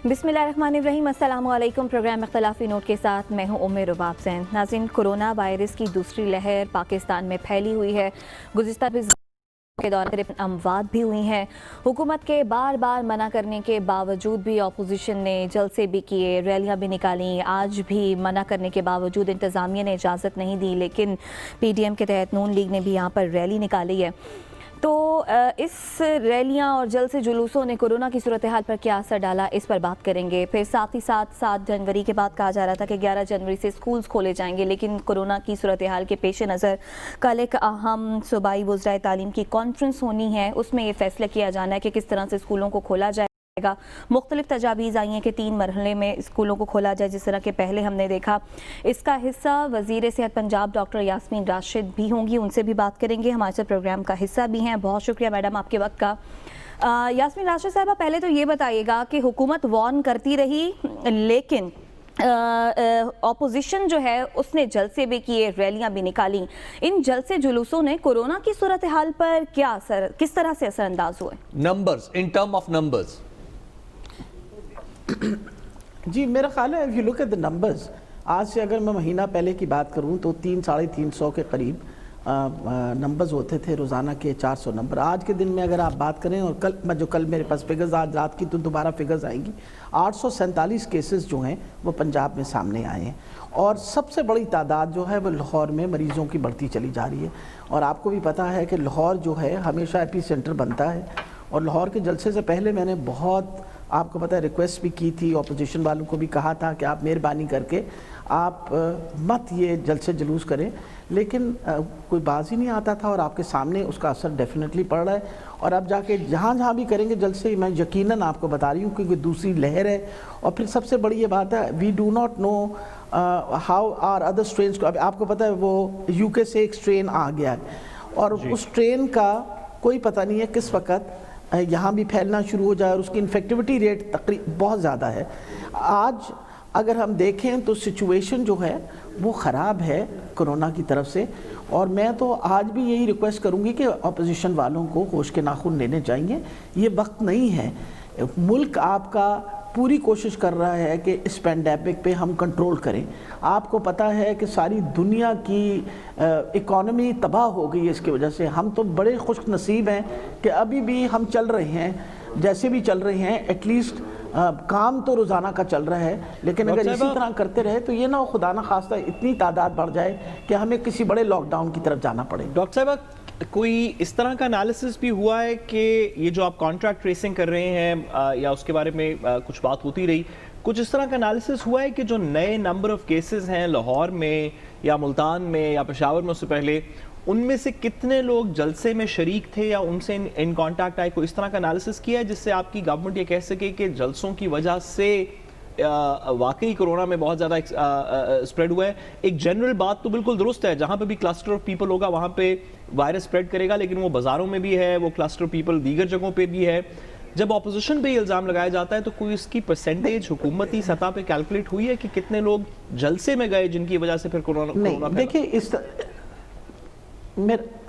बिस्मिल्लाहिर्रहमानिर्रहीम। अस्सलाम वालेकुम। प्रोग्राम इख्तिलाफी नोट के साथ मैं हूं उम्मे रुबाब ज़ैन। नाज़रीन, कोरोना वायरस की दूसरी लहर पाकिस्तान में फैली हुई है। गुज़िश्ता के दौरान अमवात भी हुई हैं। हुकूमत के बार बार मना करने के बावजूद भी अपोजिशन ने जलसे भी किए, रैलियां भी निकाली। आज भी मना करने के बावजूद इंतज़ामिया ने इजाज़त नहीं दी, लेकिन PDM के तहत नून लीग ने भी यहाँ पर रैली निकाली है। तो इस रैलियां और जलसे जुलूसों ने कोरोना की सूरत हाल पर क्या असर डाला, इस पर बात करेंगे। फिर साथ ही साथ 7 जनवरी के बाद कहा जा रहा था कि 11 जनवरी से स्कूल्स खोले जाएंगे, लेकिन कोरोना की सूरत हाल के पेश नज़र कल एक अहम सूबाई वज़राए तालीम की कॉन्फ्रेंस होनी है। उसमें ये फैसला किया जाना है कि किस तरह से स्कूलों को खोला जाए। मुख्तलिफ तजावीज़ आई हैं कि 3 मरहले में स्कूलों को खोला जाए, जिस तरह के पहले हमने देखा। इसका हिस्सा वज़ीर सेहत पंजाब डॉक्टर यास्मीन राशिद भी होंगी, उनसे भी बात करेंगे। हमारे साथ प्रोग्राम का हिस्सा भी हैं। बहुत शुक्रिया मैडम आपके वक्त का। यास्मीन राशिद साहबा, पहले तो ये बताइएगा कि हुकूमत वार्न करती रही, लेकिन ऑपोजिशन जो है उसने जलसे भी किए, रैलियां भी निकाली। इन जलसे जुलूसों ने कोरोना की सूरत हाल पर क्या असर, किस तरह से असरअंदाज हुए? Numbers, in term of numbers. जी, मेरा ख्याल है, if you look at the numbers, आज से अगर मैं महीना पहले की बात करूं तो 300-350 के करीब नंबर्स होते थे रोज़ाना के, 400 नंबर। आज के दिन में अगर आप बात करें, और कल मेरे पास फिगर्स आज रात की तो दोबारा फिगर्स आएंगी, 847 केसेस जो हैं वो पंजाब में सामने आए हैं। और सबसे बड़ी तादाद जो है वो लाहौर में मरीज़ों की बढ़ती चली जा रही है। और आपको भी पता है कि लाहौर जो है हमेशा एपी सेंटर बनता है, और लाहौर के जलसे से पहले मैंने बहुत, आपको पता है, रिक्वेस्ट भी की थी, अपोजिशन वालों को भी कहा था कि आप मेहरबानी करके आप मत ये जलसे जुलूस करें, लेकिन कोई बाज ही नहीं आता था। और आपके सामने उसका असर डेफिनेटली पड़ रहा है। और अब जाके जहाँ जहाँ भी करेंगे जलसे, मैं यकीनन आपको बता रही हूँ, क्योंकि दूसरी लहर है। और फिर सबसे बड़ी ये बात है, we do not know how are other strains को। अब आपको पता है वो UK से एक स्ट्रेन आ गया है, और उस स्ट्रेन का कोई पता नहीं है किस वक्त यहाँ भी फैलना शुरू हो जाए, और उसकी इन्फेक्टिविटी रेट तकरीबन बहुत ज़्यादा है। आज अगर हम देखें तो सिचुएशन जो है वो ख़राब है कोरोना की तरफ से। और मैं तो आज भी यही रिक्वेस्ट करूँगी कि अपोजिशन वालों को होश के नाखून लेने चाहिए। ये वक्त नहीं है, मुल्क आपका पूरी कोशिश कर रहा है कि इस पैंडेमिक पे हम कंट्रोल करें। आपको पता है कि सारी दुनिया की इकॉनमी तबाह हो गई है इसकी वजह से। हम तो बड़े खुश नसीब हैं कि अभी भी हम चल रहे हैं, जैसे भी चल रहे हैं, एटलीस्ट काम तो रोज़ाना का चल रहा है। लेकिन अगर इसी तरह करते रहे तो ये ना हो, खुदा ना खास्ता इतनी तादाद बढ़ जाए कि हमें किसी बड़े लॉकडाउन की तरफ जाना पड़े। डॉक्टर साहब, कोई इस तरह का एनालिसिस भी हुआ है कि ये जो आप कॉन्ट्रैक्ट ट्रेसिंग कर रहे हैं, या उसके बारे में कुछ बात होती रही, कुछ इस तरह का एनालिसिस हुआ है कि जो नए नंबर ऑफ केसेस हैं लाहौर में या मुल्तान में या पेशावर में, उससे पहले उनमें से कितने लोग जलसे में शरीक थे या उनसे इन कांटेक्ट आए? कोई इस तरह का एनालिसिस किया है जिससे आपकी गवर्नमेंट ये कह सके कि जलसों की वजह से वाकई कोरोना में बहुत ज़्यादा स्प्रेड हुआ है? एक जनरल बात तो बिल्कुल दुरुस्त है, जहाँ पे भी क्लस्टर ऑफ पीपल होगा वहाँ पे वायरस स्प्रेड करेगा, लेकिन वो बाज़ारों में भी है, वो क्लस्टर ऑफ पीपल दीगर जगहों पे भी है। जब अपोजिशन पे इल्ज़ाम लगाया जाता है तो कोई इसकी परसेंटेज हुकूमती सतह पे कैलकुलेट हुई है कि कितने लोग जलसे में गए जिनकी वजह से फिर कोरोना? नहीं, देखिए,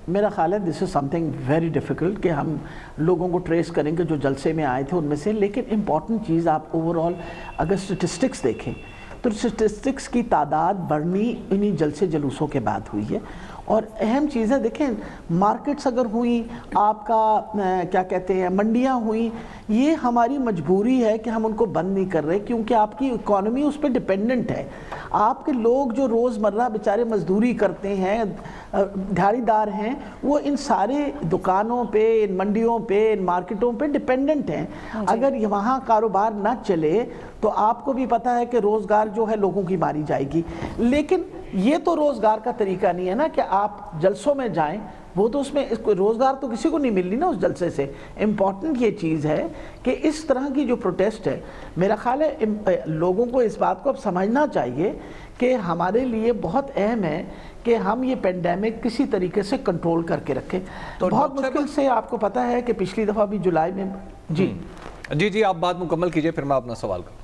मेरा ख्याल है this is something very difficult कि हम लोगों को ट्रेस करेंगे जो जलसे में आए थे उनमें से। लेकिन इम्पॉर्टेंट चीज़, आप ओवरऑल अगर स्टेटिस्टिक्स देखें तो स्टेटिस्टिक्स की तादाद बढ़नी इन्हीं जलसे जुलूसों के बाद हुई है। और अहम चीज़ें देखें, मार्केट्स अगर हुई, आपका क्या कहते हैं, मंडियाँ हुई, ये हमारी मजबूरी है कि हम उनको बंद नहीं कर रहे, क्योंकि आपकी इकॉनमी उस पर डिपेंडेंट है। आपके लोग जो रोज़मर्रा बेचारे मजदूरी करते हैं, दिहाड़ीदार हैं, वो इन सारे दुकानों पे, इन मंडियों पे, इन मार्केटों पे डिपेंडेंट हैं। अगर वहाँ कारोबार ना चले तो आपको भी पता है कि रोज़गार जो है लोगों की मारी जाएगी। लेकिन ये तो रोज़गार का तरीका नहीं है ना कि आप जलसों में जाएं, वो तो उसमें रोज़गार तो किसी को नहीं मिलनी ना उस जलसे से। इम्पॉर्टेंट ये चीज़ है कि इस तरह की जो प्रोटेस्ट है, मेरा ख्याल है लोगों को इस बात को अब समझना चाहिए कि हमारे लिए बहुत अहम है कि हम ये पेंडेमिक किसी तरीके से कंट्रोल करके रखें। तो बहुत मुश्किल से, आपको पता है कि पिछली दफ़ा भी जुलाई में जी आप बात मुकम्मल कीजिए, फिर मैं अपना सवाल करूँ।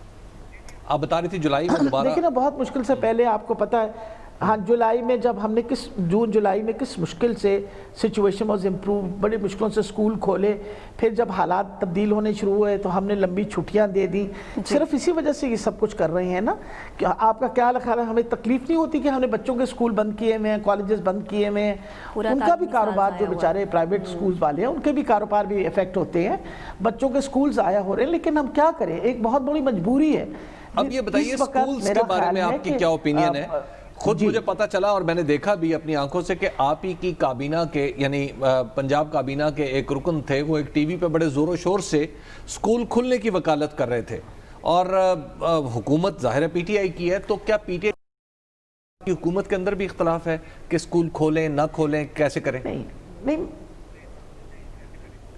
आप बता रही थी जुलाई में दोबारा। देखिए ना, बहुत मुश्किल से पहले, आपको पता है हाँ, जुलाई में जब हमने जून जुलाई में किस मुश्किल से सिचुएशन वाज इम्प्रूव, बड़ी मुश्किलों से स्कूल खोले, फिर जब हालात तब्दील होने शुरू हुए तो हमने लंबी छुट्टियां दे दी। सिर्फ इसी वजह से ये सब कुछ कर रहे हैं ना। कि आपका क्या ख्याल है, हमें तकलीफ नहीं होती कि हमने बच्चों के स्कूल बंद किए हुए हैं, कॉलेजेस बंद किए हुए हैं, उनका भी कारोबार, जो बेचारे प्राइवेट स्कूल वाले हैं उनके भी कारोबार भी इफेक्ट होते हैं, बच्चों के स्कूल ज़ाया हो रहे हैं। लेकिन हम क्या करें, एक बहुत बड़ी मजबूरी है। अब ये बताइए स्कूल्स के बारे में आपकी क्या ओपिनियन है? खुद मुझे पता चला और मैंने देखा भी अपनी आंखों से कि आप ही की काबीना के, यानी पंजाब काबीना के एक रुकन थे, वो एक टीवी पे बड़े जोरों शोर से स्कूल खुलने की वकालत कर रहे थे। और हुकूमत ज़ाहिर है पीटीआई की है, तो क्या पीटीआई की हुकूमत के अंदर भी इख्तलाफ है कि स्कूल खोलें ना खोलें, कैसे करें? नहीं,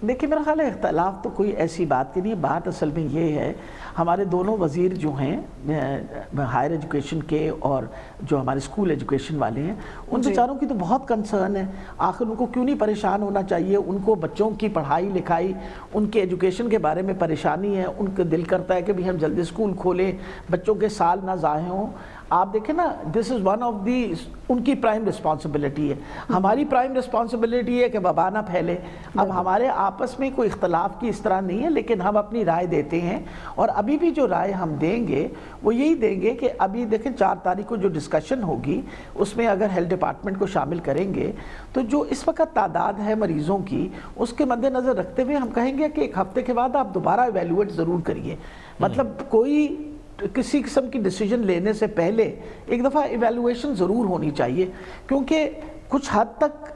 देखिए मेरा ख्याल है इख्तलाफ तो कोई ऐसी बात की नहीं। बात असल में ये है, हमारे दोनों वज़ीर जो हैं हायर एजुकेशन के और जो हमारे स्कूल एजुकेशन वाले हैं, उन बेचारों की तो बहुत कंसर्न है। आखिर उनको क्यों नहीं परेशान होना चाहिए? उनको बच्चों की पढ़ाई लिखाई, उनके एजुकेशन के बारे में परेशानी है। उनका दिल करता है कि भी हम जल्दी स्कूल खोलें, बच्चों के साल ना ज़ाया हों। आप देखें ना, this is one of the, उनकी प्राइम रिस्पॉन्सिबिलिटी है। हमारी प्राइम रिस्पॉन्सिबिलिटी है कि वबा ना फैले। अब हमारे आपस में कोई इख्तलाफ की इस तरह नहीं है, लेकिन हम अपनी राय देते हैं और अभी भी जो राय हम देंगे वो यही देंगे कि अभी देखें 4 तारीख को जो डिस्कशन होगी उसमें अगर हेल्थ डिपार्टमेंट को शामिल करेंगे तो जो इस वक्त तादाद है मरीज़ों की, उसके मद्देनज़र रखते हुए हम कहेंगे कि 1 हफ्ते के बाद आप दोबारा एवेल्युएट ज़रूर करिए। मतलब कोई किसी किस्म की डिसीजन लेने से पहले एक दफ़ा इवैल्यूएशन ज़रूर होनी चाहिए, क्योंकि कुछ हद तक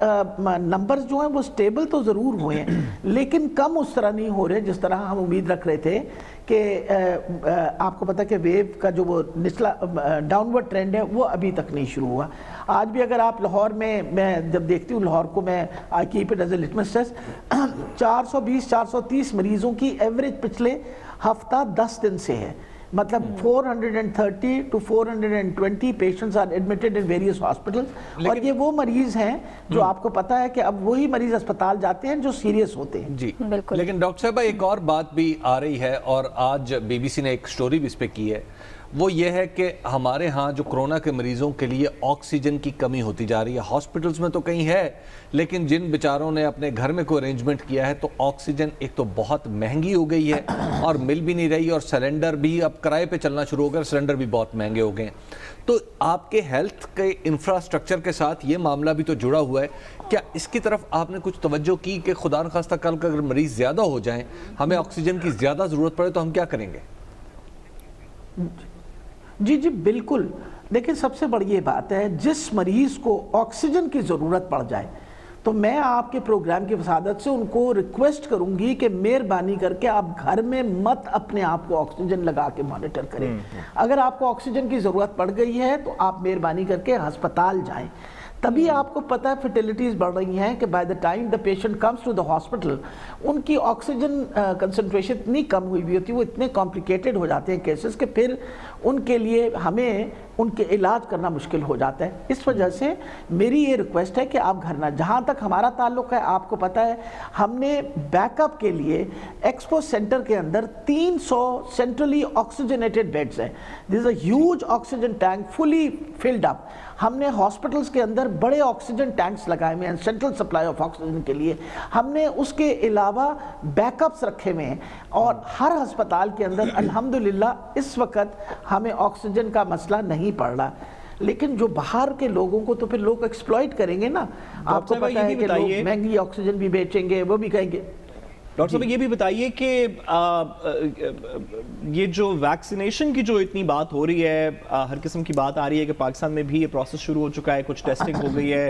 नंबर्स जो हैं वो स्टेबल तो ज़रूर हुए हैं, लेकिन कम उस तरह नहीं हो रहे जिस तरह हम उम्मीद रख रहे थे। कि आपको पता है कि वेव का जो वो निचला डाउनवर्ड ट्रेंड है वो अभी तक नहीं शुरू हुआ। आज भी अगर आप लाहौर में, मैं जब देखती हूँ लाहौर को, मैं I keep it as a litmus test, 420-430 मरीज़ों की एवरेज पिछले हफ्ता 10 दिन से है। मतलब 430 to 420 patients are admitted in various hospitals. और ये वो मरीज हैं जो आपको पता है कि अब वही मरीज अस्पताल जाते हैं जो सीरियस होते हैं। जी बिल्कुल। लेकिन डॉक्टर साहब एक और बात भी आ रही है और आज बीबीसी ने एक स्टोरी भी इस पे की है, वो ये है कि हमारे यहाँ जो कोरोना के मरीज़ों के लिए ऑक्सीजन की कमी होती जा रही है। हॉस्पिटल्स में तो कहीं है, लेकिन जिन बेचारों ने अपने घर में कोई अरेंजमेंट किया है तो ऑक्सीजन एक तो बहुत महंगी हो गई है और मिल भी नहीं रही, और सिलेंडर भी अब किराए पे चलना शुरू हो गया, सिलेंडर भी बहुत महंगे हो गए हैं। तो आपके हेल्थ के इंफ्रास्ट्रक्चर के साथ ये मामला भी तो जुड़ा हुआ है, क्या इसकी तरफ आपने कुछ तवज्जो की कि खुदा न खास्ता कल अगर मरीज़ ज़्यादा हो जाएं, हमें ऑक्सीजन की ज़्यादा ज़रूरत पड़े तो हम क्या करेंगे? जी जी बिल्कुल। देखिए सबसे बड़ी ये बात है, जिस मरीज़ को ऑक्सीजन की ज़रूरत पड़ जाए तो मैं आपके प्रोग्राम की वसादत से उनको रिक्वेस्ट करूंगी कि मेहरबानी करके आप घर में मत अपने आप को ऑक्सीजन लगा के मॉनिटर करें। अगर आपको ऑक्सीजन की ज़रूरत पड़ गई है तो आप मेहरबानी करके अस्पताल जाएं। तभी आपको पता है फर्टिलिटीज़ बढ़ रही हैं कि by the time the patient comes to the hospital उनकी ऑक्सीजन कंसंट्रेशन इतनी कम हुई हुई होती है, वो इतने कॉम्प्लिकेटेड हो जाते हैं केसेस कि फिर उनके लिए हमें उनके इलाज करना मुश्किल हो जाता है। इस वजह से मेरी ये रिक्वेस्ट है कि आप घर ना, जहाँ तक हमारा ताल्लुक़ है आपको पता है हमने बैकअप के लिए एक्सपो सेंटर के अंदर 300 सेंट्रली ऑक्सीजनेटेड बेड्स हैं। This is a huge oxygen tank fully filled up. हमने हॉस्पिटल्स के अंदर बड़े ऑक्सीजन टैंक्स लगाए हुए हैं सेंट्रल सप्लाई ऑफ ऑक्सीजन के लिए। हमने उसके अलावा बैकअप्स रखे हुए हैं और हर अस्पताल के अंदर अल्हम्दुलिल्लाह इस वक्त हमें ऑक्सीजन का मसला नहीं पड़ रहा। लेकिन जो बाहर के लोगों को तो फिर लोग एक्सप्लॉइट करेंगे ना। आपको पता है कि लोग महंगी ऑक्सीजन भी बेचेंगे, वो भी कहेंगे। डॉक्टर साहब ये भी बताइए कि ये जो वैक्सीनेशन की जो इतनी बात हो रही है, हर किस्म की बात आ रही है कि पाकिस्तान में भी ये प्रोसेस शुरू हो चुका है, कुछ टेस्टिंग हो गई है,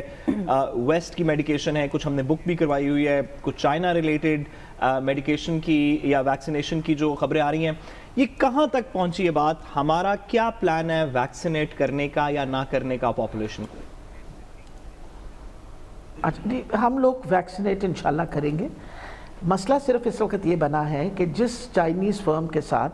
वेस्ट की मेडिकेशन है, कुछ हमने बुक भी करवाई हुई है, कुछ चाइना रिलेटेड मेडिकेशन की या वैक्सीनेशन की जो खबरें आ रही हैं, ये कहाँ तक पहुंची है बात? हमारा क्या प्लान है वैक्सीनेट करने का या ना करने का पॉपुलेशन को? अच्छा, हम लोग वैक्सीनेट इंशाल्लाह करेंगे। मसला सिर्फ इस वक्त ये बना है कि जिस चाइनीज़ फर्म के साथ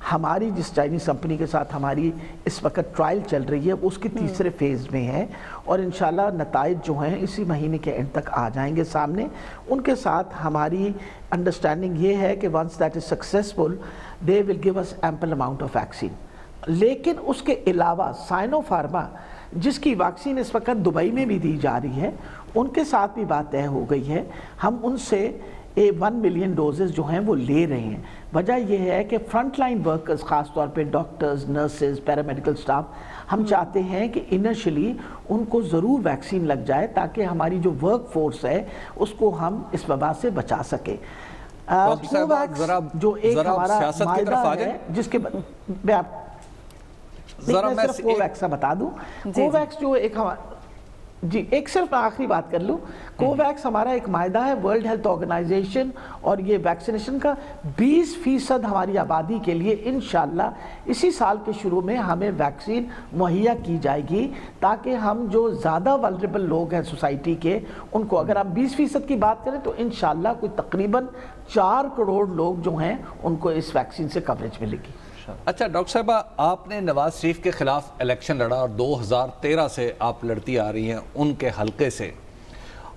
हमारी, जिस चाइनीज़ कंपनी के साथ हमारी इस वक्त ट्रायल चल रही है उसकी तीसरे फेज़ में है और इंशाल्लाह नताइज जो हैं इसी महीने के एंड तक आ जाएंगे सामने। उनके साथ हमारी अंडरस्टैंडिंग ये है कि once that is successful they will give us ample amount of vaccine. लेकिन उसके अलावा साइनो फार्मा जिसकी वैक्सीन इस वक्त दुबई में भी दी जा रही है, उनके साथ भी बात तय हो गई है। हम उनसे 1 मिलियन डोजेस जो हैं वो ले रहे हैं। वजह यह है कि फ्रंट लाइन वर्कर्स, ख़ास तौर पे डॉक्टर्स, नर्सेज, पैरामेडिकल स्टाफ, हम चाहते हैं कि इनिशियली उनको ज़रूर वैक्सीन लग जाए ताकि हमारी जो वर्क फोर्स है उसको हम इस वबा से बचा सकें। जो एक हमारा मायदा है जिसके मैं सिर्फ कोवैक्स का बता दूं, कोवैक्स जो एक जी एक सिर्फ आखिरी बात कर लूं, कोवैक्स हमारा एक मायदा है वर्ल्ड हेल्थ ऑर्गेनाइजेशन, और ये वैक्सीनेशन का 20% हमारी आबादी के लिए इंशाल्लाह इसी साल के शुरू में हमें वैक्सीन मुहैया की जाएगी, ताकि हम जो ज़्यादा वल्नरेबल लोग हैं सोसाइटी के उनको, अगर आप 20% की बात करें तो इंशाल्लाह कोई तकरीबन 4 करोड़ लोग जो हैं उनको इस वैक्सीन से कवरेज मिलेगी। अच्छा डॉक्टर साहबा, आपने नवाज शरीफ के खिलाफ इलेक्शन लड़ा और 2013 से आप लड़ती आ रही हैं उनके हलके से,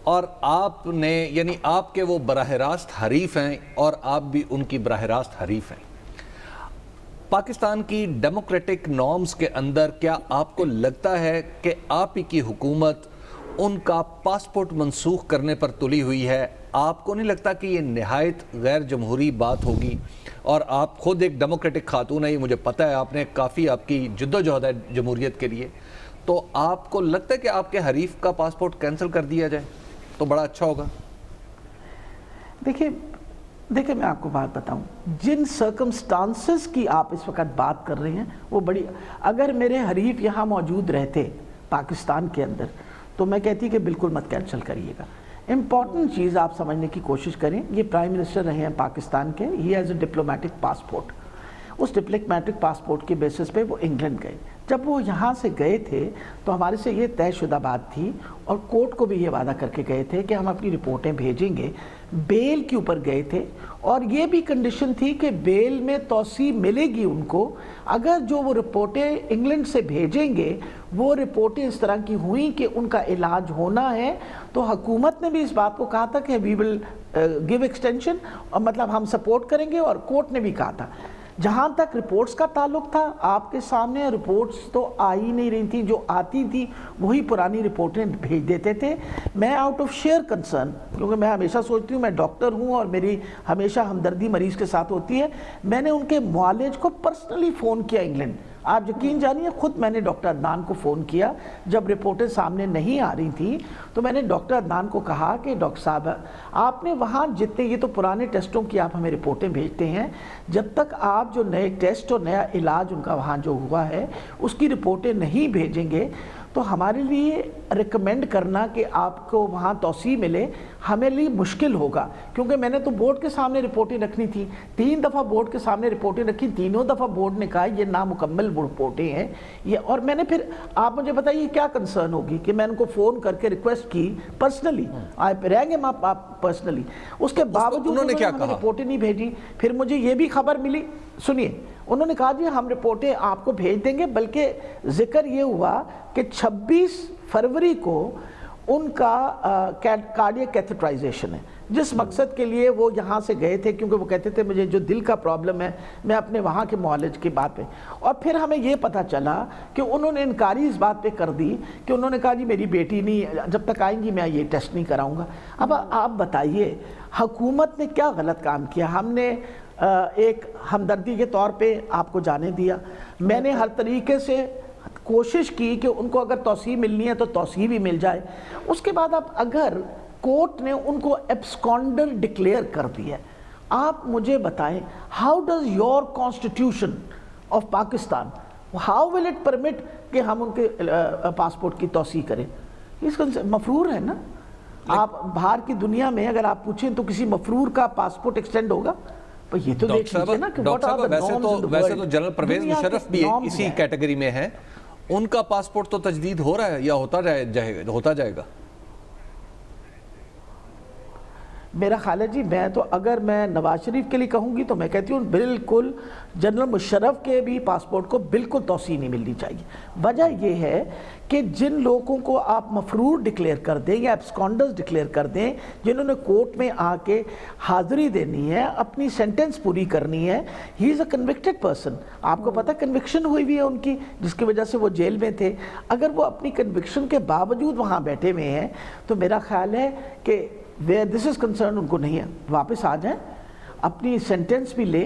और आपने यानी आपके वो बराह रास्त हरीफ हैं और आप भी उनकी बराह रास्त हरीफ हैं। पाकिस्तान की डेमोक्रेटिक नॉर्म्स के अंदर क्या आपको लगता है कि आप ही की हुकूमत उनका पासपोर्ट मनसूख करने पर तुली हुई है? आपको नहीं लगता कि ये निहायत गैर जमहूरी बात होगी? और आप खुद एक डेमोक्रेटिक खातून है, ये मुझे पता है, आपने काफ़ी आपकी जद्दोजहद है जमहूरियत के लिए, तो आपको लगता है कि आपके हरीफ का पासपोर्ट कैंसिल कर दिया जाए तो बड़ा अच्छा होगा? देखिए मैं आपको बात बताऊं, जिन सर्कमस्टांसेस की आप इस वक्त बात कर रहे हैं वो बड़ी, अगर मेरे हरीफ यहाँ मौजूद रहते पाकिस्तान के अंदर तो मैं कहती कि बिल्कुल मत कैंसिल करिएगा। इम्पॉर्टेंट चीज़ आप समझने की कोशिश करें, ये प्राइम मिनिस्टर रहे हैं पाकिस्तान के, he has a diplomatic passport. उस डिप्लोमेटिक पासपोर्ट के बेसिस पे वो इंग्लैंड गए। जब वो यहाँ से गए थे तो हमारे से ये तयशुदा बात थी और कोर्ट को भी ये वादा करके गए थे कि हम अपनी रिपोर्टें भेजेंगे। बेल के ऊपर गए थे और ये भी कंडीशन थी कि बेल में तौसी मिलेगी उनको अगर जो वो रिपोर्टें इंग्लैंड से भेजेंगे वो रिपोर्टें इस तरह की हुई कि उनका इलाज होना है। तो हुकूमत ने भी इस बात को कहा था कि वी विल गिव एक्सटेंशन, और मतलब हम सपोर्ट करेंगे, और कोर्ट ने भी कहा था। जहाँ तक रिपोर्ट्स का ताल्लुक था, आपके सामने रिपोर्ट्स तो आ ही नहीं रही थी, जो आती थी वही पुरानी रिपोर्टें भेज देते थे। मैं आउट ऑफ शेयर कंसर्न, क्योंकि मैं हमेशा सोचती हूँ मैं डॉक्टर हूँ और मेरी हमेशा हमदर्दी मरीज़ के साथ होती है, मैंने उनके मुआलिज को पर्सनली फ़ोन किया इंग्लैंड। आप यकीन जानिए खुद मैंने डॉक्टर अदनान को फ़ोन किया जब रिपोर्टें सामने नहीं आ रही थी, तो मैंने डॉक्टर अदनान को कहा कि डॉक्टर साहब आपने वहाँ जितने, ये तो पुराने टेस्टों की आप हमें रिपोर्टें भेजते हैं, जब तक आप जो नए टेस्ट और नया इलाज उनका वहाँ जो हुआ है उसकी रिपोर्टें नहीं भेजेंगे तो हमारे लिए रिकमेंड करना कि आपको वहाँ तौसी मिले हमें लिए मुश्किल होगा। क्योंकि मैंने तो बोर्ड के सामने रिपोर्टें रखनी थी, 3 दफ़ा बोर्ड के सामने रिपोर्टें रखी, तीनों दफ़ा बोर्ड ने कहा ये नामुकम्मल रिपोर्टें हैं ये। और मैंने फिर, आप मुझे बताइए क्या कंसर्न होगी कि मैं उनको फ़ोन करके रिक्वेस्ट की पर्सनली, आप रहेंगे आप पर्सनली, उसके बावजूद उन्होंने क्या कहा, रिपोर्टें नहीं भेजी। फिर मुझे ये भी खबर मिली, सुनिए, उन्होंने कहा जी हम रिपोर्टें आपको भेज देंगे, बल्कि जिक्र ये हुआ कि 26 फरवरी को उनका कार्डियक कैथेटराइजेशन है, जिस मकसद के लिए वो यहाँ से गए थे, क्योंकि वो कहते थे मुझे जो दिल का प्रॉब्लम है मैं अपने वहाँ के मुआलिज की बात पे। और फिर हमें ये पता चला कि उन्होंने इनकारी इस बात पे कर दी कि उन्होंने कहा जी मेरी बेटी नहीं, जब तक आएंगी मैं ये टेस्ट नहीं कराऊंगा। अब आप बताइए हुकूमत ने क्या गलत काम किया? हमने एक हमदर्दी के तौर पे आपको जाने दिया, मैंने हर तरीके से कोशिश की कि उनको अगर तौसी मिलनी है तो तौसी भी मिल जाए। उसके बाद आप, अगर कोर्ट ने उनको एब्सकॉन्डर डिक्लेयर कर दिया, आप मुझे बताएं how does your constitution of Pakistan, how will it permit कि हम उनके पासपोर्ट की तौसी करें? इसका मफरूर है ना। आप बाहर की दुनिया में अगर आप पूछें तो किसी मफरूर का पासपोर्ट एक्सटेंड होगा? ये तो देख लीजिए ना कि वैसे तो जनरल परवेज मुशर्रफ भी इसी कैटेगरी में है, उनका पासपोर्ट तो तजदीद हो रहा है या होता जाएगा? میرا خیال ہے جی میں تو اگر میں نواز شریف کے لیے کہوں گی تو میں کہتی ہوں بالکل جنرل مشرف کے بھی پاسپورٹ کو بالکل توسیع نہیں ملنی چاہیے. وجہ یہ ہے کہ جن لوگوں کو آپ مفرور ڈکلیئر کر دیں یا ایبسکانڈرز ڈکلیئر کر دیں, جنہوں نے کورٹ میں آ کے حاضری دینی ہے, اپنی سینٹنس پوری کرنی ہے, ہی از اے کنوکٹڈ پرسن. آپ کو پتہ کنوکشن ہوئی ہوئی ہے ان کی, جس کی وجہ سے وہ جیل میں تھے. اگر وہ اپنی کنوکشن کے باوجود وہاں بیٹھے ہوئے ہیں تو میرا خیال ہے کہ where this is concerned ان کو نہیں ہے, واپس آ جائیں, اپنی سینٹنس بھی لیں.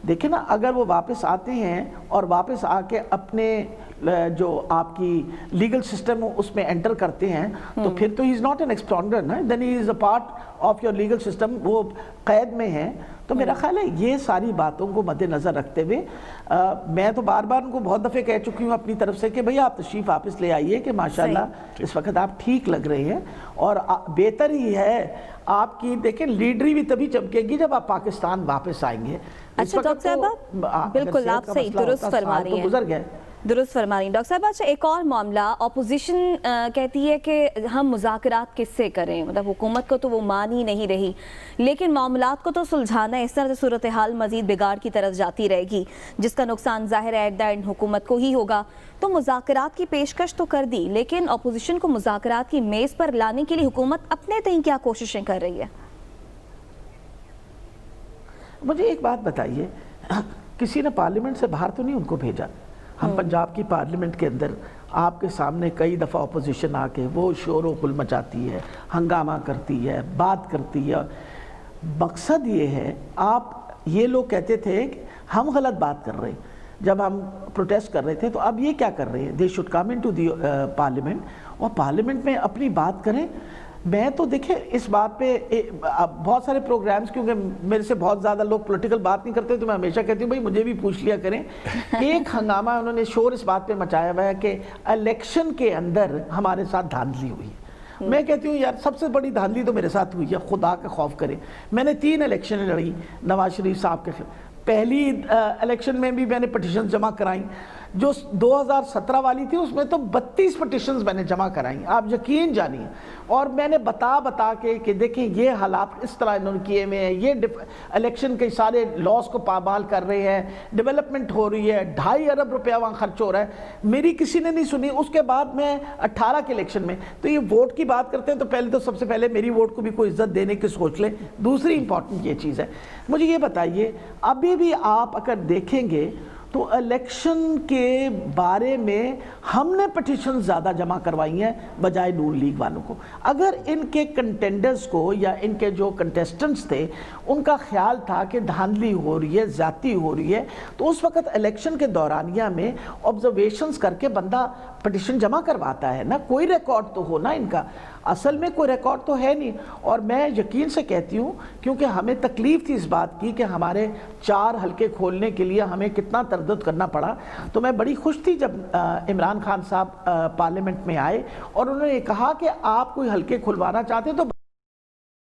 دیکھیں نا, اگر وہ واپس آتے ہیں اور واپس آ کے اپنے جو آپ کی لیگل سسٹم اس میں انٹر کرتے ہیں تو پھر تو ہی از ناٹ این ایکسپلانڈر نا, then he is a part of your legal system, وہ قید میں ہیں. تو میرا خیال ہے یہ ساری باتوں کو مد نظر رکھتے ہوئے میں تو بار بار ان کو بہت دفعے کہہ چکی ہوں اپنی طرف سے کہ بھئی آپ تشریف واپس لے آئیے, کہ ماشاءاللہ اس وقت آپ ٹھیک لگ رہے ہیں اور بہتر ہی ہے آپ کی. دیکھیں لیڈری بھی تبھی چمکے گی جب آپ پاکستان واپس آئیں گے. اچھا ڈاکٹر صاحبہ, بالکل آپ صحیح درست فرما رہی ہیں, گزر گئے, درست فرما رہی ہیں ڈاکٹر صاحب. اچھا ایک اور معاملہ, اپوزیشن کہتی ہے کہ ہم مذاکرات کس سے کریں, مطلب حکومت کو تو وہ مان ہی نہیں رہی, لیکن معاملات کو تو سلجھانا ہے, اس طرح سے صورتحال مزید بگاڑ کی طرف جاتی رہے گی جس کا نقصان ظاہر ہے ایٹ دا اینڈ حکومت کو ہی ہوگا. تو مذاکرات کی پیشکش تو کر دی, لیکن اپوزیشن کو مذاکرات کی میز پر لانے کے لیے حکومت اپنے تئیں کیا کوششیں کر رہی ہے؟ مجھے ایک بات بتائیے, کسی نے پارلیمنٹ سے باہر تو نہیں ان کو بھیجا. ہم پنجاب کی پارلیمنٹ کے اندر آپ کے سامنے کئی دفعہ اپوزیشن آ کے وہ شور و غل مچاتی ہے, ہنگامہ کرتی ہے, بات کرتی ہے. مقصد یہ ہے, آپ یہ لوگ کہتے تھے کہ ہم غلط بات کر رہے ہیں جب ہم پروٹیسٹ کر رہے تھے, تو اب یہ کیا کر رہے ہیں, they should come into the parliament اور پارلیمنٹ میں اپنی بات کریں. میں تو دیکھیں اس بات پہ بہت سارے پروگرامز, کیونکہ میرے سے بہت زیادہ لوگ پولیٹیکل بات نہیں کرتے تو میں ہمیشہ کہتی ہوں بھائی مجھے بھی پوچھ لیا کریں. ایک ہنگامہ انہوں نے شور اس بات پہ مچایا ہوا ہے کہ الیکشن کے اندر ہمارے ساتھ دھاندلی ہوئی. میں کہتی ہوں یار سب سے بڑی دھاندلی تو میرے ساتھ ہوئی ہے, خدا کا خوف کرے. میں نے 3 الیکشنیں لڑی نواز شریف صاحب کے خلاف. پہلی الیکشن میں بھی میں نے پٹیشنز جمع کرائیں, جو 2017 والی تھی اس میں تو 32 پٹیشنز میں نے جمع کرائیں, آپ یقین جانیے. اور میں نے بتا کے کہ دیکھیں یہ حالات اس طرح انہوں نے کیے ہوئے ہیں, یہ الیکشن کے سارے لاس کو پامال کر رہے ہیں, ڈیولپمنٹ ہو رہی ہے, 2.5 ارب روپیہ وہاں خرچ ہو رہا ہے. میری کسی نے نہیں سنی. اس کے بعد میں 18 کے الیکشن میں, تو یہ ووٹ کی بات کرتے ہیں تو پہلے تو سب سے پہلے میری ووٹ کو بھی کوئی عزت دینے کی سوچ لیں. دوسری امپورٹنٹ یہ چیز ہے, مجھے یہ بتائیے, ابھی بھی آپ اگر دیکھیں گے تو الیکشن کے بارے میں ہم نے پٹیشن زیادہ جمع کروائی ہیں بجائے نون لیگ والوں کو. اگر ان کے کنٹینڈرز کو یا ان کے جو کنٹیسٹنٹس تھے ان کا خیال تھا کہ دھاندلی ہو رہی ہے, زیادتی ہو رہی ہے, تو اس وقت الیکشن کے دورانیہ میں آبزرویشنز کر کے بندہ پٹیشن جمع کرواتا ہے نا. کوئی ریکارڈ تو ہو نا ان کا. اصل میں کوئی ریکارڈ تو ہے نہیں. اور میں یقین سے کہتی ہوں, کیونکہ ہمیں تکلیف تھی اس بات کی کہ ہمارے 4 حلقے کھولنے کے لیے ہمیں کتنا تردد کرنا پڑا, تو میں بڑی خوش تھی جب عمران خان صاحب پارلیمنٹ میں آئے اور انہوں نے کہا کہ آپ کوئی حلقے کھلوانا چاہتے تو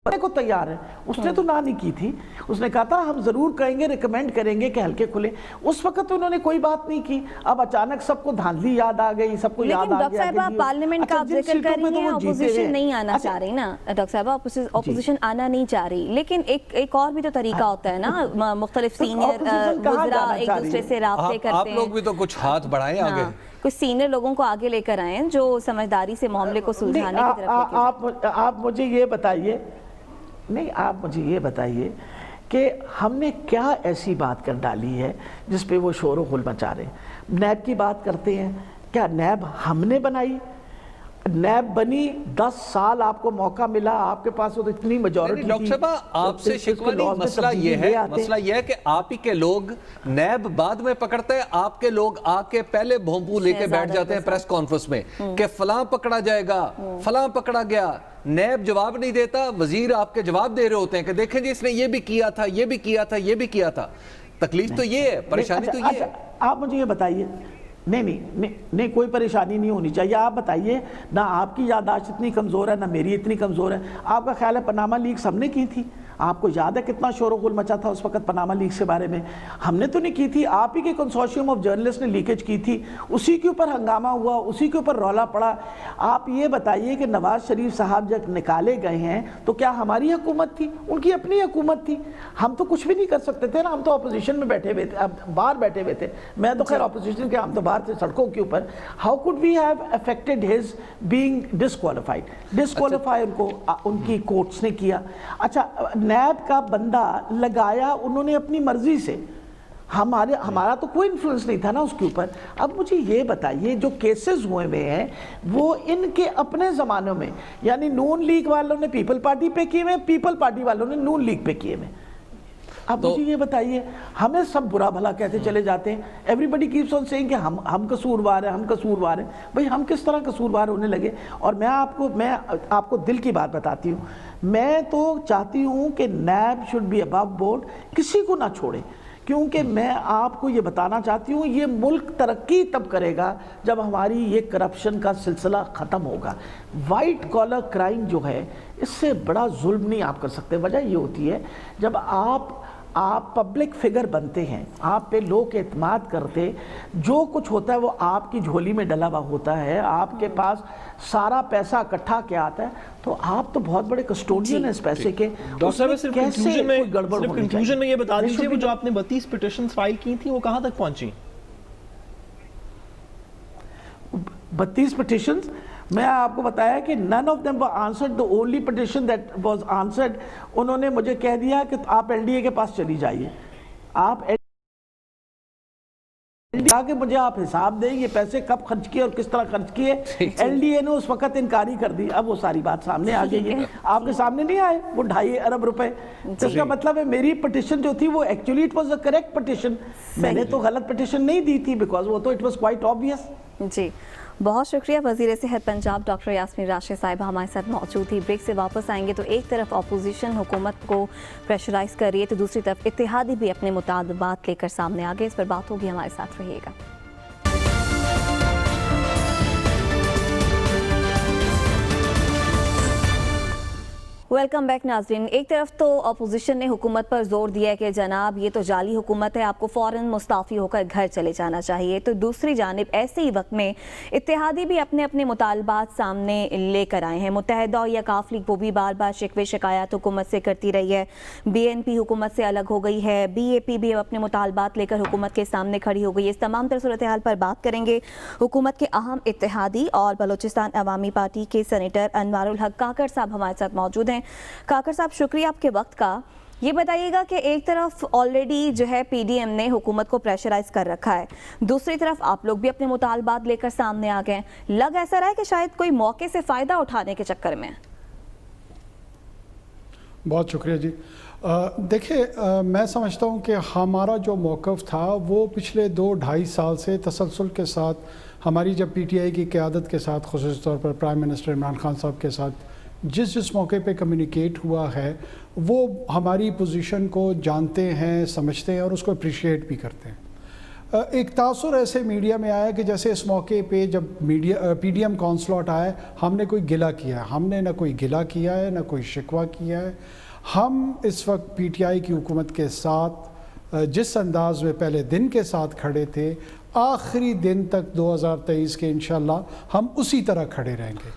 کو تیار ہے. اس نے تو نہ نہیں کی تھی, اس نے کہا تھا ہم ضرور کہیں گے, ریکمینڈ کریں گے کہ حلقے کھلیں. اس وقت انہوں نے کوئی بات نہیں کی. اب اچانک سب کو دھاندلی یاد آ گئی, سب کو یاد آ گیا. لیکن ڈاکٹر صاحبہ پارلیمنٹ کا آپ ذکر کر رہی ہیں, اپوزیشن نہیں آنا چاہ رہی نا ڈاکٹر صاحبہ, اپوزیشن آنا نہیں چاہ رہی, لیکن ایک اور بھی تو طریقہ ہوتا ہے نا, مختلف سینئر وزراء ایک دوسرے سے رابطے کرتے ہیں. آپ لوگ بھی تو کچھ ہاتھ بڑھائیں آگے, کچھ سینئر لوگوں کو آگے لے کر آئیں جو سمجھداری سے معاملے کو سلجھانے کی طرف. آپ مجھے یہ بتائیے, نہیں آپ مجھے یہ بتائیے کہ ہم نے کیا ایسی بات کر ڈالی ہے جس پہ وہ شور و غل مچا رہے ہیں. نیب کی بات کرتے ہیں, کیا نیب ہم نے بنائی؟ نیب بنی 10 سال آپ کو موقع ملا, آپ کے پاس تو اتنی میجورٹی تھی. ڈاکٹر صاحب آپ سے شکوہ نہیں, مسئلہ یہ ہے کہ آپ ہی کے لوگ نیب بعد میں پکڑتے ہیں, آپ کے لوگ آ کے پہلے بھونپو لے کے بیٹھ جاتے ہیں پریس کانفرنس میں کہ فلاں پکڑا جائے گا, فلاں پکڑا گیا. نیب جواب نہیں دیتا, وزیر آپ کے جواب دے رہے ہوتے ہیں کہ دیکھیں جی اس نے یہ بھی کیا تھا, یہ بھی کیا تھا, یہ بھی کیا تھا. تکلیف تو یہ ہے, پریشانی تو یہ ہے. آپ مجھے یہ بتائیے, نہیں کوئی پریشانی نہیں ہونی چاہیے. آپ بتائیے, نہ آپ کی یادداشت اتنی کمزور ہے نہ میری اتنی کمزور ہے. آپ کا خیال ہے پاناما لیکس ہم نے کی تھی؟ آپ کو یاد ہے کتنا شور و غل مچا تھا اس وقت پاناما لیکس کے بارے میں؟ ہم نے تو نہیں کی تھی، آپ ہی کے کنسورشیم آف جرنلسٹ نے لیکیج کی تھی، اسی کے اوپر ہنگامہ ہوا، اسی کے اوپر رولا پڑا۔ آپ یہ بتائیے کہ نواز شریف صاحب جب نکالے گئے ہیں تو کیا ہماری حکومت تھی؟ ان کی اپنی حکومت تھی، ہم تو کچھ بھی نہیں کر سکتے تھے نا، ہم تو اپوزیشن میں بیٹھے ہوئے تھے، باہر بیٹھے ہوئے تھے، میں تو خیر اپوزیشن کے، ہم تو باہر تھے سڑکوں کے اوپر۔ How could we have affected his being disqualify ان کو ان کی کورٹس نے کیا۔ اچھا نیب کا بندہ لگایا انہوں نے اپنی مرضی سے، ہمارا تو کوئی انفلوئنس نہیں تھا نا اس کے اوپر۔ اب مجھے یہ بتائیے جو کیسز ہوئے ہوئے ہیں وہ ان کے اپنے زمانوں میں، یعنی نون لیگ والوں نے پیپل پارٹی پہ کیے ہوئے، پیپل پارٹی والوں نے نون لیگ پہ کیے ہوئے۔ اب مجھے یہ بتائیے، ہمیں سب برا بھلا کہتے چلے جاتے ہیں، everybody keeps on seeing کہ ہم قصوروار ہیں، ہم قصوروار ہیں۔ بھئی ہم کس طرح قصوروار ہونے لگے؟ اور میں آپ کو دل کی بات بتاتی ہوں، میں تو چاہتی ہوں کہ NAB should be above board, کسی کو نہ چھوڑے، کیونکہ میں آپ کو یہ بتانا چاہتی ہوں یہ ملک ترقی تب کرے گا جب ہماری یہ کرپشن کا سلسلہ ختم ہوگا۔ وائٹ کالر کرائم جو ہے اس سے بڑا ظلم نہیں آپ کر سکتے۔ وجہ یہ ہوتی ہے جب آپ پبلک فگر بنتے ہیں، آپ پہ لوگ اعتماد کرتے، جو کچھ ہوتا ہے وہ آپ کی جھولی میں ڈلا ہوا ہوتا ہے، آپ کے پاس سارا پیسہ اکٹھا کیا آتا ہے، تو آپ تو بہت بڑے کسٹوڈین ہیں اس پیسے کے۔ ڈاکٹر صاحب صرف کنکلوژن میں یہ بتا دیجیے وہ جو آپ نے 32 پٹیشنز فائل کی تھیں وہ کہاں تک پہنچی؟ 32 پٹیشنز میں آپ کو بتایا کہ none of them were answered. The only petition that was answered انہوں نے مجھے کہہ دیا کہ آپ ایل ڈی اے کے پاس چلی جائیے، آپ کہ مجھے آپ حساب دیں یہ پیسے کب خرچ کیے اور کس طرح خرچ کیے۔ ایل ڈی اے نے اس وقت انکاری کر دی، اب وہ ساری بات سامنے آ گئی ہے، آپ کے سامنے نہیں آئے وہ 2.5 ارب روپے۔ اس کا مطلب ہے میری پٹیشن جو تھی وہ actually it was a correct petition, میں نے تو غلط پٹیشن نہیں دی تھی بیکاز وہ تو اٹ واز کوائٹ آبویس۔ جی بہت شکریہ وزیر صحت پنجاب ڈاکٹر یاسمین راشد صاحبہ ہمارے ساتھ موجود تھی۔ بریک سے واپس آئیں گے تو ایک طرف اپوزیشن حکومت کو پریشرائز کر رہی ہے تو دوسری طرف اتحادی بھی اپنے مطالبات لے کر سامنے آ گئے، اس پر بات ہوگی، ہمارے ساتھ رہیے گا۔ ویلکم بیک ناظرین۔ ایک طرف تو اپوزیشن نے حکومت پر زور دیا ہے کہ جناب یہ تو جعلی حکومت ہے، آپ کو فوراً مستعفی ہو کر گھر چلے جانا چاہیے، تو دوسری جانب ایسے ہی وقت میں اتحادی بھی اپنے اپنے مطالبات سامنے لے کر آئے ہیں۔ متحدہ یا کاف لیگ وہ بھی بار بار شکوے شکایات حکومت سے کرتی رہی ہے، بی این پی حکومت سے الگ ہو گئی ہے، بی اے پی بھی اپنے مطالبات لے کر حکومت کے سامنے کھڑی ہو گئی ہے۔ اس تمام تر صورتحال پر بات کریں گے حکومت کے اہم اتحادی اور بلوچستان عوامی پارٹی کے سینیٹر انوار الحق کاکڑ صاحب ہمارے ساتھ موجود ہیں۔ کاکڑ صاحب شکریہ آپ کے وقت کا۔ یہ بتائیے گا کہ ایک طرف آلریڈی جو ہے پی ڈی ایم نے حکومت کو پریشرائز کر رکھا ہے، دوسری طرف آپ لوگ بھی اپنے مطالبات لے کر سامنے آ گئے، لگ ایسا رہا ہے کہ شاید کوئی موقع سے فائدہ اٹھانے کے چکر میں۔ بہت شکریہ جی۔ دیکھیں میں سمجھتا ہوں کہ ہمارا جو موقف تھا وہ پچھلے 2-2.5 سال سے تسلسل کے ساتھ ہماری جب پی ٹی آئی کی قیادت کے ساتھ خصوصی طور پر پرائم منسٹر عمران خان صاحب کے ساتھ جس موقع پہ کمیونیکیٹ ہوا ہے وہ ہماری پوزیشن کو جانتے ہیں، سمجھتے ہیں اور اس کو اپریشیٹ بھی کرتے ہیں۔ ایک تاثر ایسے میڈیا میں آیا کہ جیسے اس موقع پہ جب پی ڈی ایم کونسلوٹ آئے ہم نے کوئی گلہ کیا ہے، ہم نے نہ کوئی گلہ کیا ہے نہ کوئی شکوہ کیا ہے۔ ہم اس وقت پی ٹی آئی کی حکومت کے ساتھ جس انداز میں پہلے دن کے ساتھ کھڑے تھے آخری دن تک 2023 کے انشاءاللہ ہم اسی طرح کھڑے رہیں گے۔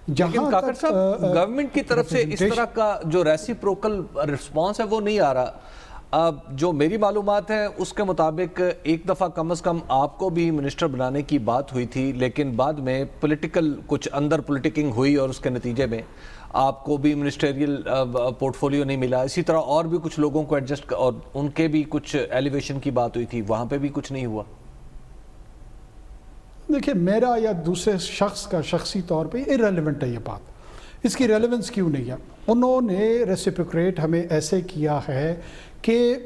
لیکن کاکڑ صاحب گورنمنٹ کی طرف سے اس طرح کا جو ریسیپروکل رسپانس ہے وہ نہیں آ رہا۔ جو میری معلومات ہیں اس کے مطابق ایک دفعہ کم از کم آپ کو بھی منسٹر بنانے کی بات ہوئی تھی، لیکن بعد میں پولیٹیکل کچھ اندر پولیٹیکنگ ہوئی اور اس کے نتیجے میں آپ کو بھی منسٹریل پورٹ فولیو نہیں ملا۔ اسی طرح اور بھی کچھ لوگوں کو ایڈجسٹ اور ان کے بھی کچھ ایلیویشن کی بات ہوئی تھی، وہاں پہ بھی کچھ نہیں ہوا۔ دیکھیں میرا یا دوسرے شخص کا شخصی طور پہ ارریلیونٹ ہے یہ بات، اس کی ریلیونس کیوں نہیں ہے۔ انہوں نے ریسیپروکیٹ ہمیں ایسے کیا ہے کہ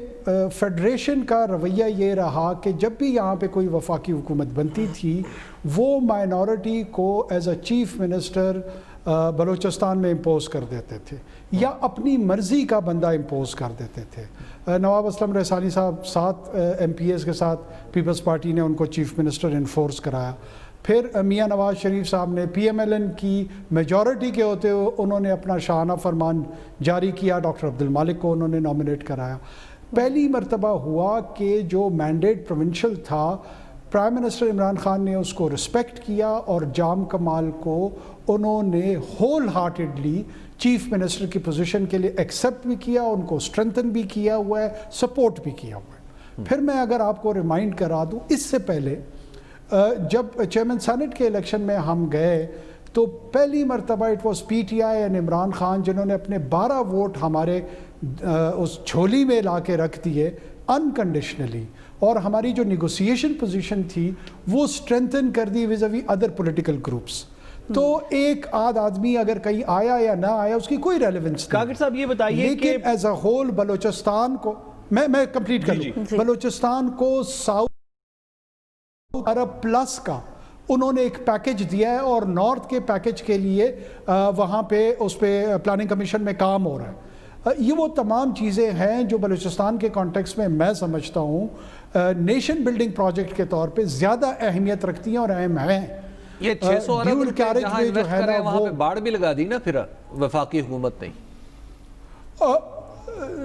فیڈریشن کا رویہ یہ رہا کہ جب بھی یہاں پہ کوئی وفاقی حکومت بنتی تھی وہ مائنورٹی کو as a chief minister Balochistan میں امپوز کر دیتے تھے یا اپنی مرضی کا بندہ امپوز کر دیتے تھے۔ نواب اسلم رحسانی صاحب 7 ایم پی ایز کے ساتھ پیپلز پارٹی نے ان کو چیف منسٹر انفورس کرایا۔ پھر میاں نواز شریف صاحب نے پی ایم ایل این کی میجورٹی کے ہوتے ہوئے انہوں نے اپنا شاہانہ فرمان جاری کیا, ڈاکٹر عبد المالک کو انہوں نے نامنیٹ کرایا. پہلی مرتبہ ہوا کہ جو مینڈیٹ پروونشل تھا, پرائم منسٹر عمران خان نے اس کو رسپیکٹ کیا اور جام کمال کو انہوں نے ہول ہارٹیڈلی چیف منسٹر کی پوزیشن کے لیے ایکسیپٹ بھی کیا, ان کو اسٹرینتھن بھی کیا ہوا ہے, سپورٹ بھی کیا ہوا ہے. پھر میں اگر آپ کو ریمائنڈ کرا دوں, اس سے پہلے جب چیئرمین سینٹ کے الیکشن میں ہم گئے تو پہلی مرتبہ it was P T I and Imran Khan جنہوں نے اپنے 12 ووٹ ہمارے اس جھولی میں لا کے رکھ دیے انکنڈیشنلی, اور ہماری جو نیگوسیشن پوزیشن تھی وہ اسٹرینتھن کر دی ویز اوی ادر پولیٹیکل گروپس. تو ایک آدمی اگر کہیں آیا یا نہ آیا اس کی کوئی ریلیونس نہیں. کاکڑ صاحب یہ بتائیے کہ لیکن ایز اے ہول بلوچستان کو میں کمپلیٹ کر لوں, بلوچستان کو ساؤتھ عرب پلس کا انہوں نے ایک پیکج دیا ہے, اور نارتھ کے پیکج کے لیے وہاں پہ اس پہ پلاننگ کمیشن میں کام ہو رہا ہے. یہ وہ تمام چیزیں ہیں جو بلوچستان کے کانٹیکس میں سمجھتا ہوں نیشن بلڈنگ پروجیکٹ کے طور پہ زیادہ اہمیت رکھتی ہیں اور اہم ہیں. یہ 600 ارب روپے جہاں انویسٹ کر رہے ہیں وہاں پہ باڑ بھی لگا دی نا پھر وفاقی حکومت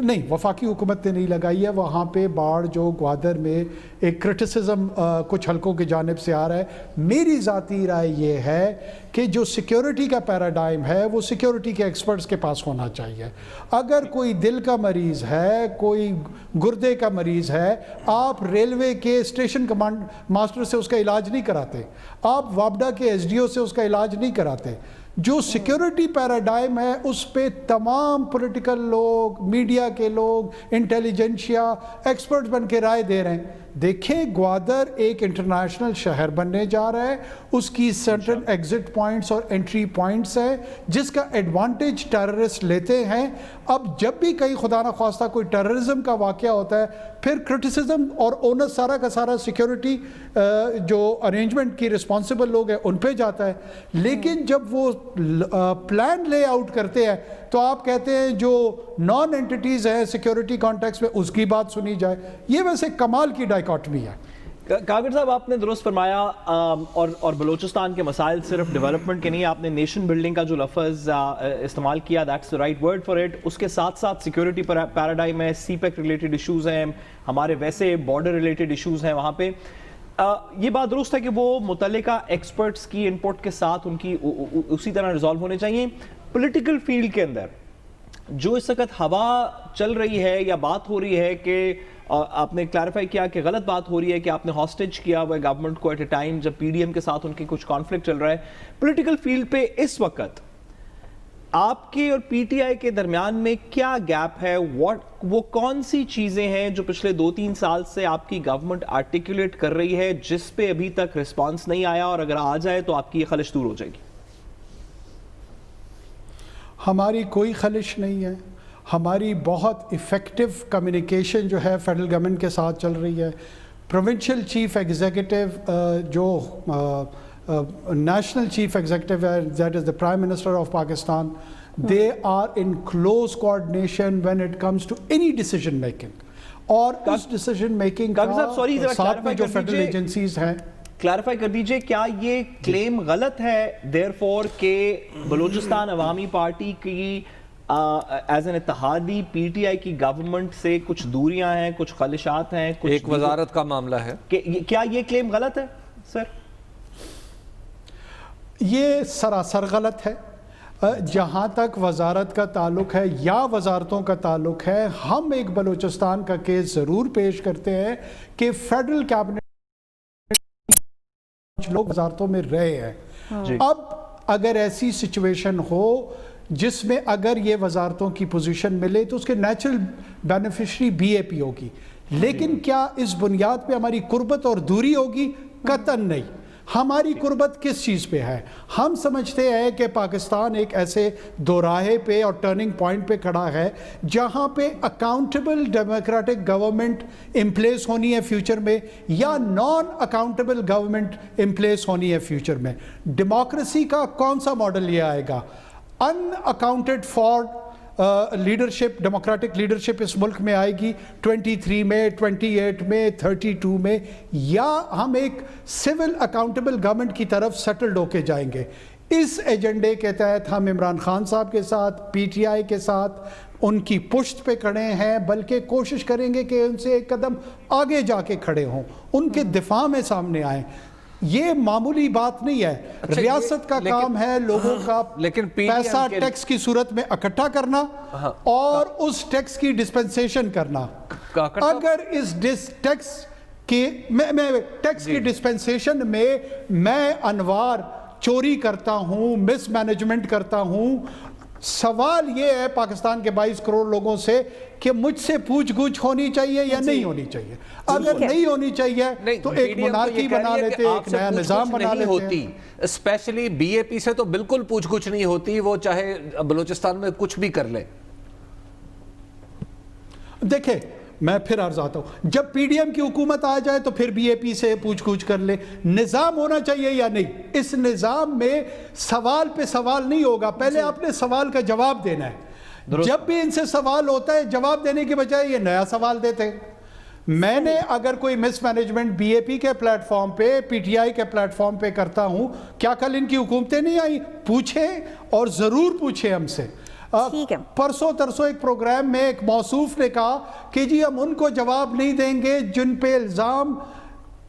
نہیں, وفاقی حکومت نے نہیں لگائی ہے. وہاں پہ باڑ جو گوادر میں ایک کرٹیسزم کچھ حلقوں کی جانب سے آ رہا ہے. میری ذاتی رائے یہ ہے کہ جو سیکیورٹی کا پیراڈائم ہے وہ سیکیورٹی کے ایکسپرٹس کے پاس ہونا چاہیے. اگر کوئی دل کا مریض ہے, کوئی گردے کا مریض ہے, آپ ریلوے کے اسٹیشن کمانڈ ماسٹر سے اس کا علاج نہیں کراتے, آپ وابڈا کے ایس ڈی او سے اس کا علاج نہیں کراتے. جو سیکیورٹی پیراڈائم ہے اس پہ تمام پولیٹیکل لوگ, میڈیا کے لوگ, انٹیلیجنشیا ایکسپرٹس بن کے رائے دے رہے ہیں. دیکھیں گوادر ایک انٹرنیشنل شہر بننے جا رہا ہے, اس کی سرٹن ایگزٹ پوائنٹس اور انٹری پوائنٹس ہیں جس کا ایڈوانٹیج ٹیررسٹ لیتے ہیں. اب جب بھی کہیں خدا نہ خواستہ کوئی ٹیررزم کا واقعہ ہوتا ہے پھر کرٹیسزم اور اونس سارا کا سارا سیکیورٹی جو ارینجمنٹ کی رسپانسبل لوگ ہیں ان پہ جاتا ہے. لیکن جب وہ پلان لے آؤٹ کرتے ہیں تو آپ کہتے ہیں جو نان انٹیٹیز ہیں سیکیورٹی کانٹیکس میں اس کی بات سنی جائے. یہ ویسے کمال کی ڈائیکاٹمی ہے. کاکڑ صاحب آپ نے درست فرمایا, اور بلوچستان کے مسائل صرف ڈیولپمنٹ کے نہیں, آپ نے نیشن بلڈنگ کا جو لفظ استعمال کیا that's the right word for it. اس کے ساتھ ساتھ سیکیورٹی پیراڈائم ہے, سی پیک ریلیٹڈ ایشوز ہیں, ہمارے ویسے بارڈر ریلیٹڈ ایشوز ہیں وہاں پہ. یہ بات درست ہے کہ وہ متعلقہ ایکسپرٹس کی انپوٹ کے ساتھ ان کی اسی طرح ریزالو ہونے چاہیے. پولیٹیکل فیلڈ کے اندر جو اس وقت ہوا چل رہی ہے یا بات ہو رہی ہے کہ آپ نے کلیریفائی کیا کہ غلط بات ہو رہی ہے کہ آپ نے ہاسٹیج کیا ہوا ہے گورنمنٹ کو ایٹ اے ٹائم جب پی ڈی ایم کے ساتھ ان کی کچھ کانفلکٹ چل رہا ہے. پولیٹیکل فیلڈ پہ اس وقت آپ کے اور پی ٹی آئی کے درمیان میں کیا گیپ ہے, وہ کون سی چیزیں ہیں جو پچھلے 2-3 سال سے آپ کی گورنمنٹ آرٹیکولیٹ کر رہی ہے جس پہ ابھی تک رسپانس نہیں آیا, اور اگر آ جائے تو آپ کی یہ خلش دور ہو جائے گی؟ ہماری کوئی خلش نہیں ہے. ہماری بہت ایفیکٹو کمیونیکیشن جو ہے فیڈرل گورنمنٹ کے ساتھ چل رہی ہے. پروونشل چیف ایگزیکٹو جو نیشنل چیف ایگزیکٹو ہے, that is the prime minister of Pakistan, they are in close coordination when it comes to any decision making. اور اس ڈیسیژن میکنگ کا ساتھ میں جو فیڈرل ایجنسیز ہیں. کلیریفائی کر دیجئے, کیا یہ کلیم غلط ہے دیر فور کہ بلوچستان عوامی پارٹی کی ایز این اتحادی پی ٹی آئی کی گورنمنٹ سے کچھ دوریاں ہیں, کچھ خلشات ہیں, ایک وزارت کا معاملہ ہے, کیا یہ کلیم غلط ہے سر؟ یہ سراسر غلط ہے. جہاں تک وزارت کا تعلق ہے یا وزارتوں کا تعلق ہے, ہم ایک بلوچستان کا کیس ضرور پیش کرتے ہیں کہ فیڈرل کیبنٹ لوگ وزارتوں میں رہے ہیں. اب اگر ایسی سچویشن ہو جس میں اگر یہ وزارتوں کی پوزیشن ملے تو اس کے نیچرل بینیفیشری بی اے پی ہوگی, لیکن کیا اس بنیاد پہ ہماری قربت اور دوری ہوگی؟ قطعاً نہیں. ہماری قربت کس چیز پہ ہے؟ ہم سمجھتے ہیں کہ پاکستان ایک ایسے دوراہے پہ اور ٹرننگ پوائنٹ پہ کھڑا ہے جہاں پہ accountable democratic government in place ہونی ہے فیوچر میں, یا naan accountable government in place ہونی ہے فیوچر میں. ڈیموکریسی کا کون سا ماڈل یہ آئے گا؟ Unaccounted for leadership, democratic leadership इस मुल्क में आएगी 23 में, 28 में, 32 में, या हम एक सिविल अकाउंटेबल गवर्नमेंट की तरफ सेटल्ड होके जाएंगे। इस एजेंडे के तहत हम इमरान खान साहब के साथ, पीटीआई के साथ उनकी पुश्त पे खड़े हैं, बल्कि कोशिश करेंगे कि उनसे एक कदम आगे जाके खड़े हों, उनके दिफा में सामने आएँ। ये मामूली बात नहीं है। अच्छा, रियासत का काम है लोगों का लेकिन पैसा टैक्स की सूरत में इकट्ठा करना और उस टैक्स की डिस्पेंसेशन करना। अगर इस टैक्स की टैक्स की डिस्पेंसेशन में मैं अनवार चोरी करता हूं, मिसमैनेजमेंट करता हूं, सवाल ये है पाकिस्तान के 22 करोड़ लोगों से कि मुझसे पूछ-गूछ होनी चाहिए या नहीं होनी चाहिए। अगर नहीं होनी चाहिए तो एक मोनार्की बना लेते, एक नया निजाम बना लेते। स्पेशली बीएपी से तो बिल्कुल पूछ-गूछ नहीं होती, वो चाहे बलूचिस्तान में कुछ भी कर ले। देखें, मैं फिर अर्ज आता हूं, जब पीडीएम की हुकूमत आ जाए तो फिर बीएपी से पूछ-गूछ कर ले। निजाम होना चाहिए या नहीं, इस निजाम में सवाल पे सवाल नहीं होगा, पहले आपने सवाल का जवाब देना है। जब भी इनसे सवाल होता है, जवाब देने की बजाय ये नया सवाल देते। मैंने अगर कोई मिसमैनेजमेंट बीएपी के प्लेटफॉर्म पे, पीटीआई के प्लेटफॉर्म पे करता हूं, क्या कल इनकी हुकूमतें नहीं आई? पूछे, और जरूर पूछे हमसे। परसों तरसों एक प्रोग्राम में एक मौसूफ ने कहा कि जी हम उनको जवाब नहीं देंगे जिन पे इल्जाम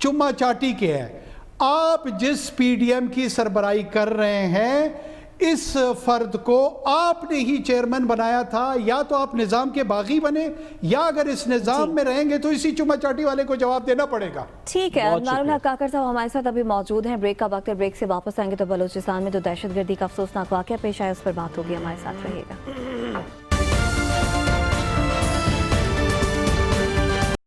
चुम्मा चाटी के हैं। आप जिस पीडीएम की सरबराही कर रहे हैं, इस फर्द को आपने ही चेयरमैन बनाया था, या तो आप निजाम के बागी बने, या अगर इस निजाम में रहेंगे तो इसी चुम्मा चाटी वाले को जवाब देना पड़ेगा। ठीक है, नारुल हक काकर साहब हमारे साथ अभी मौजूद हैं। ब्रेक का वक्त है, ब्रेक से वापस आएंगे तो बलूचिस्तान में जो दहशतगर्दी का अफसोसनाक वाकया पेश आया उस पर बात होगी। हमारे साथ रहिएगा।